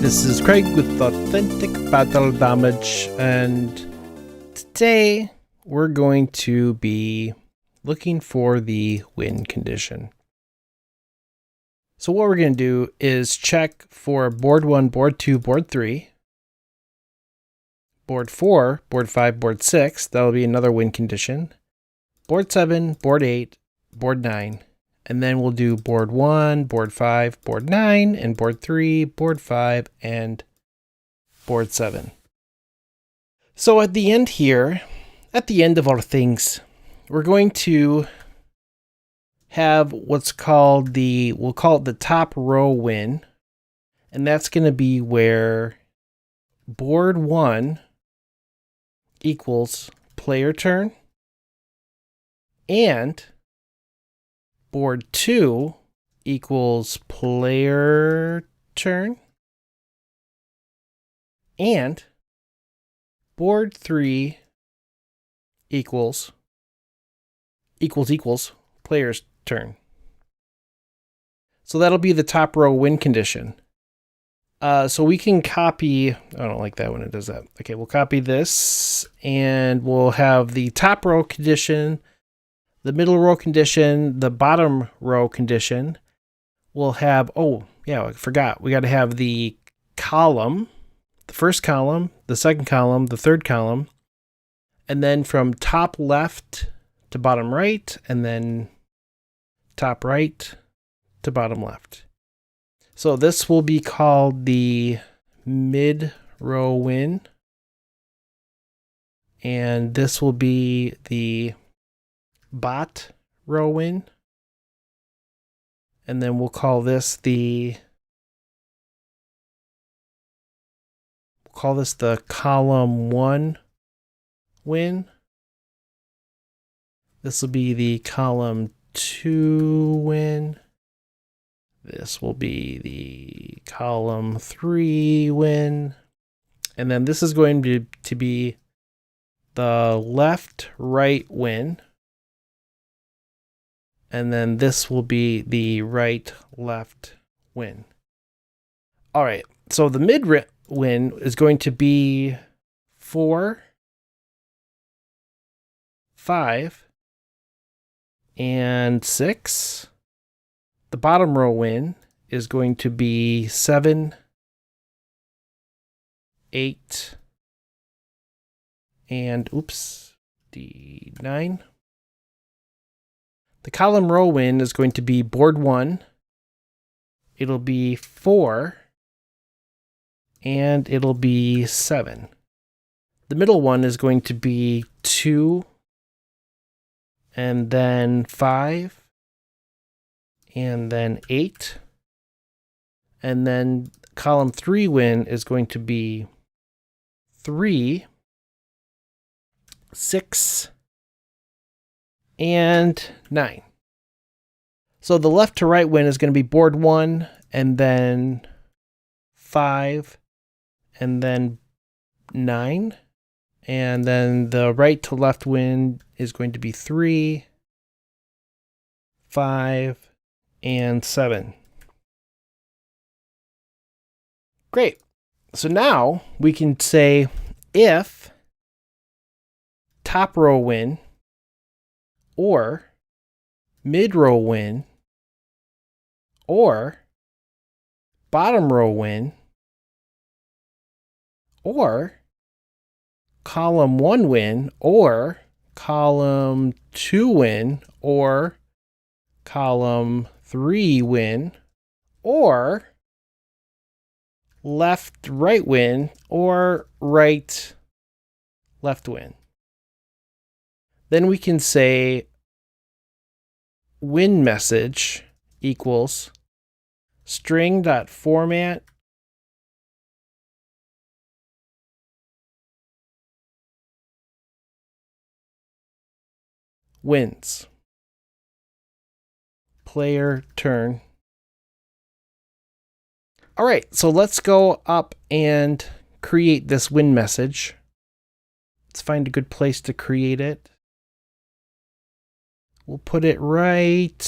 This is Craig with Authentic Battle Damage, and today we're going to be looking for the win condition. So what we're going to do is check for board 1, board 2, board 3, board 4, board 5, board 6, that'll be another win condition, board 7, board 8, board 9, and then we'll do board 1, board 5, board 9, and board 3, board 5, and board 7. So at the end here, at the end of our things, we're going to have what's called we'll call it the top row win. And that's going to be where board 1 equals player turn, and board 2 equals player turn, and board 3 equals player's turn. So that'll be the top row win condition. So we can copy, I don't like that when it does that. Okay, we'll copy this and we'll have the top row condition, the middle row condition, the bottom row condition. We'll have, oh yeah, I forgot. We got to have the column, the first column, the second column, the third column, and then from top left to bottom right, and then top right to bottom left. So this will be called the mid row win, and this will be the bot row win, and then we'll call this the column 1 win. This will be the column 2 win. This will be the column 3 win. And then this is going to be the left-right win. And then this will be the right-left win. All right, so the mid win is going to be 4, 5, and 6. The bottom row win is going to be 7, 8, and D9. The column row win is going to be board 1. It'll be 4, and it'll be 7. The middle one is going to be 2, and then 5, and then 8. And then column 3 win is going to be 3, 6, and 9. So the left to right win is going to be board 1, and then 5, and then 9. And then the right to left win is going to be 3, 5, and 7. Great. So now we can say if top row win or mid row win or bottom row win or column 1 win or column 2 win or column 3 win or left right win or right left win. Then we can say win message equals string.format wins. Player turn. All right, so let's go up and create this win message. Let's find a good place to create it. We'll put it right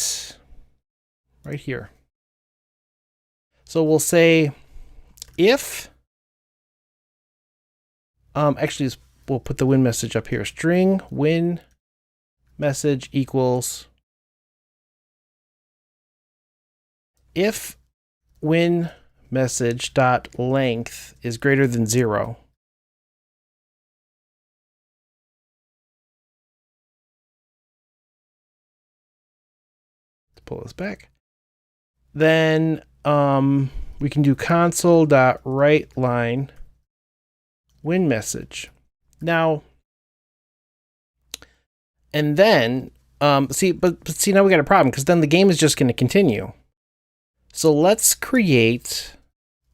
here. So we'll say if, actually, we'll put the win message up here. String win message equals if win message dot length is greater than 0. Let's pull this back. Then we can do console dot write line win message. Now, and then see now we got a problem, because then the game is just going to continue. So let's create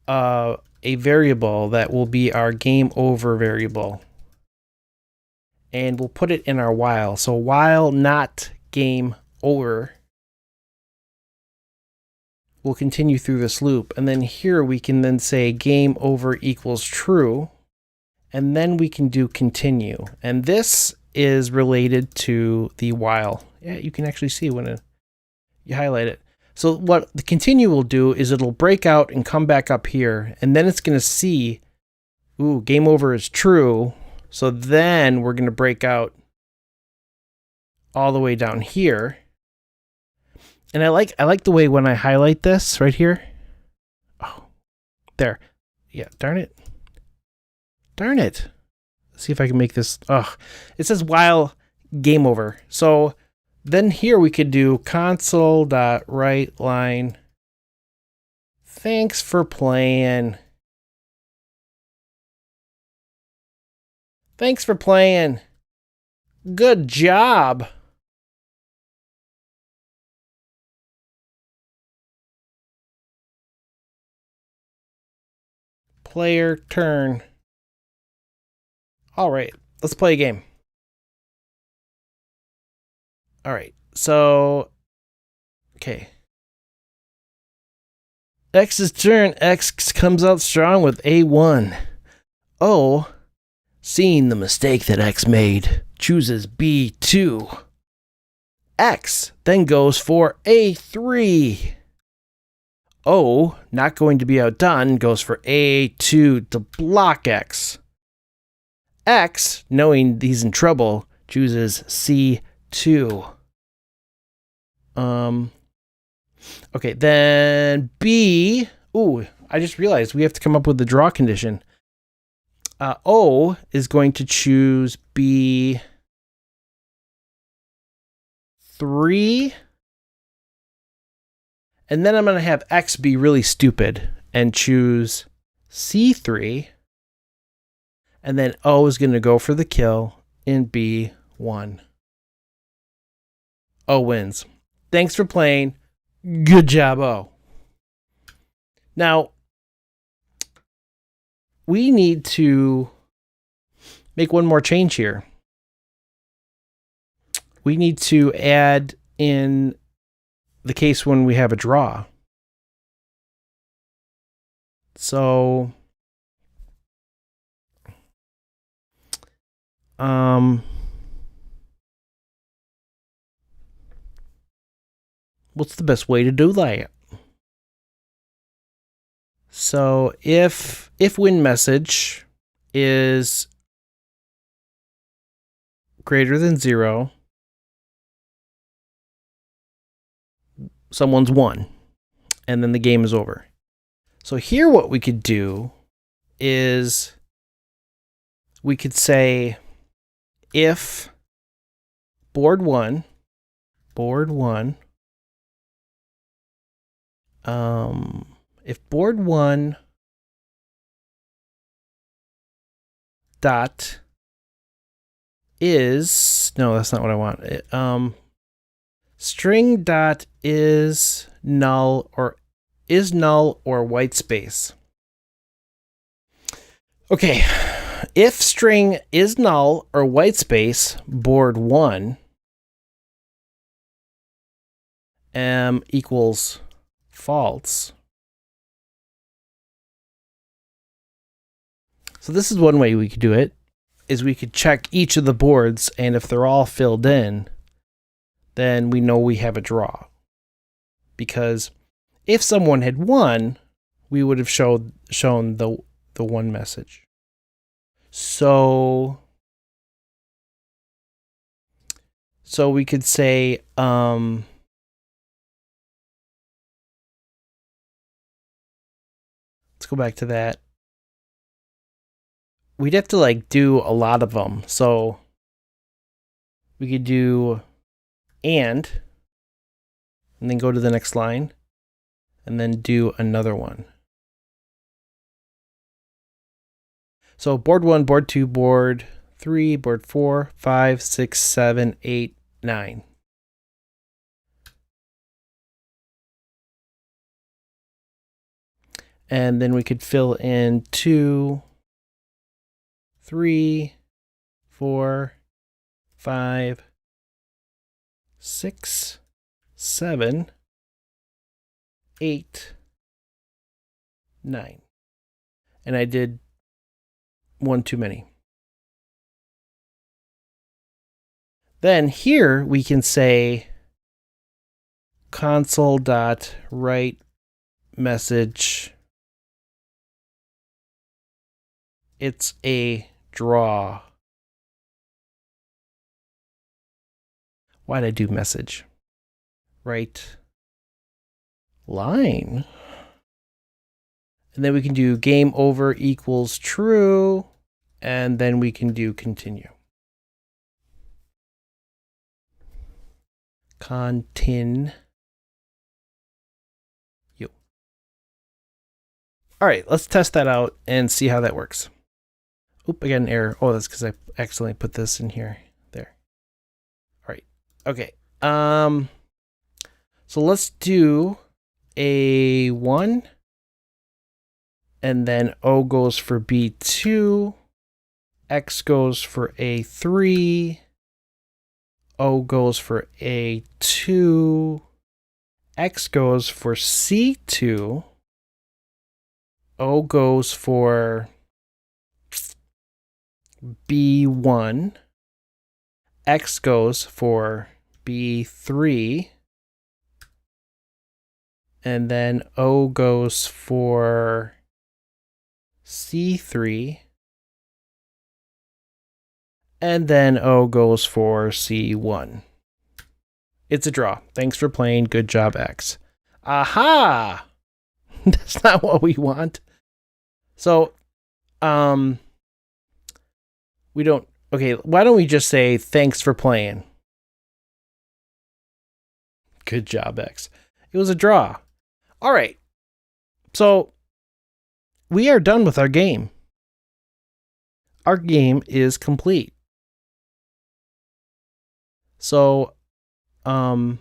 a variable that will be our game over variable, and we'll put it in our while. So while not game over, we'll continue through this loop, and then here we can then say game over equals true, and then we can do continue, and this is related to the while. Yeah, you can actually see when you highlight it. So what the continue will do is it'll break out and come back up here, and then it's going to see, ooh, game over is true. So then we're going to break out all the way down here. And I like the way when I highlight this right here. Oh, there. Yeah, darn it. Darn it. Let's see if I can make this. Oh, it says while game over. So then here we could do console.writeLine. Thanks for playing. Thanks for playing. Good job. Player turn. All right, let's play a game. All right, so, okay. X's turn. X comes out strong with A1. O, seeing the mistake that X made, chooses B2. X then goes for A3. O, not going to be outdone, goes for A2 to block X. X, knowing he's in trouble, chooses C2. Okay, then B. Ooh, I just realized we have to come up with the draw condition. O is going to choose B3. And then I'm going to have X be really stupid and choose C3. And then O is going to go for the kill in B1. O wins. Thanks for playing. Good job, O. Now, we need to make one more change here. We need to add in the case when we have a draw. So, what's the best way to do that? So if win message is greater than 0, someone's won, and then the game is over. So here what we could do is we could say if board one if board 1 dot is, no, that's not what I want. String dot is null or white space. Okay, if string is null or white space, board 1 equals false. So this is one way we could do it, is we could check each of the boards, and if they're all filled in, then we know we have a draw. Because if someone had won, we would have shown the one message. So we could say, let's go back to that. We'd have to like do a lot of them. So we could do and then go to the next line and then do another one. So board 1, board 2, board 3, board 4, 5, 6, 7, 8, 9. And then we could fill in 2, 3, 4, 5, 6, 7, 8, 9. And I did one too many. Then here we can say console.write message. It's a draw. Why'd I do message? Write line. And then we can do game over equals true. And then we can do continue. Continue. All right, let's test that out and see how that works. Oop, I got an error. Oh, that's because I accidentally put this in here. There. All right. Okay. So let's do A1. And then O goes for B2. X goes for A3. O goes for A2. X goes for C2. O goes for B1. X goes for B3. And then O goes for C3. And then O goes for C1. It's a draw. Thanks for playing. Good job, X. Aha! That's not what we want. So, we don't... Okay, why don't we just say thanks for playing? Good job, X. It was a draw. All right. So, we are done with our game. Our game is complete. So, now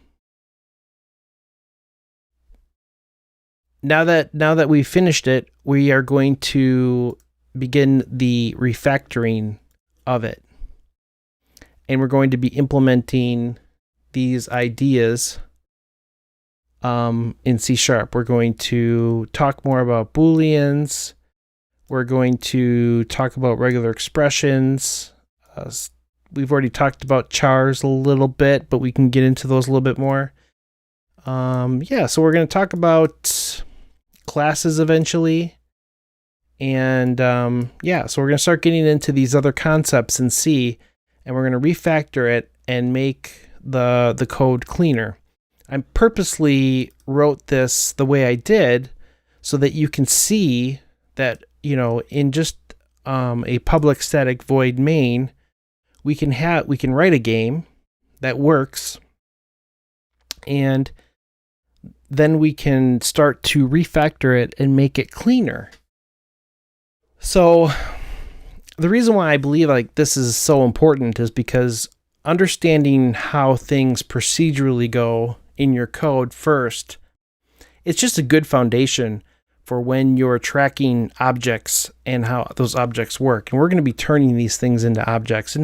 that we've finished it, we are going to begin the refactoring of it. And we're going to be implementing these ideas in C#. We're going to talk more about Booleans. We're going to talk about regular expressions. We've already talked about chars a little bit, but we can get into those a little bit more. So we're going to talk about classes eventually. And so we're going to start getting into these other concepts in C, and we're going to refactor it and make the code cleaner. I purposely wrote this the way I did so that you can see that, in just a public static void main, we can write a game that works, and then we can start to refactor it and make it cleaner. So the reason why I believe like this is so important is because understanding how things procedurally go in your code first, it's just a good foundation for when you're tracking objects and how those objects work. And we're going to be turning these things into objects.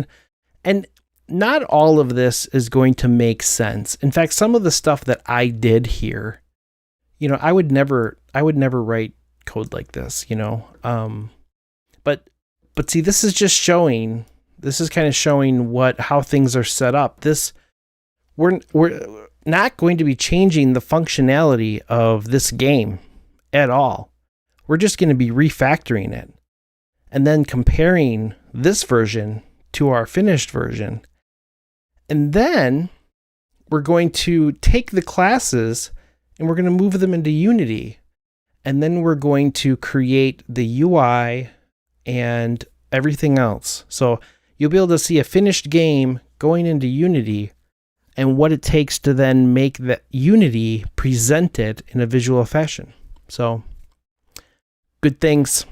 And not all of this is going to make sense. In fact, some of the stuff that I did here, I would never write code like this, But see, this is kind of showing how things are set up. We're not going to be changing the functionality of this game at all. We're just going to be refactoring it and then comparing this version to our finished version. And then we're going to take the classes and we're going to move them into Unity. And then we're going to create the UI and everything else. So you'll be able to see a finished game going into Unity and what it takes to then make the Unity present it in a visual fashion. So good things.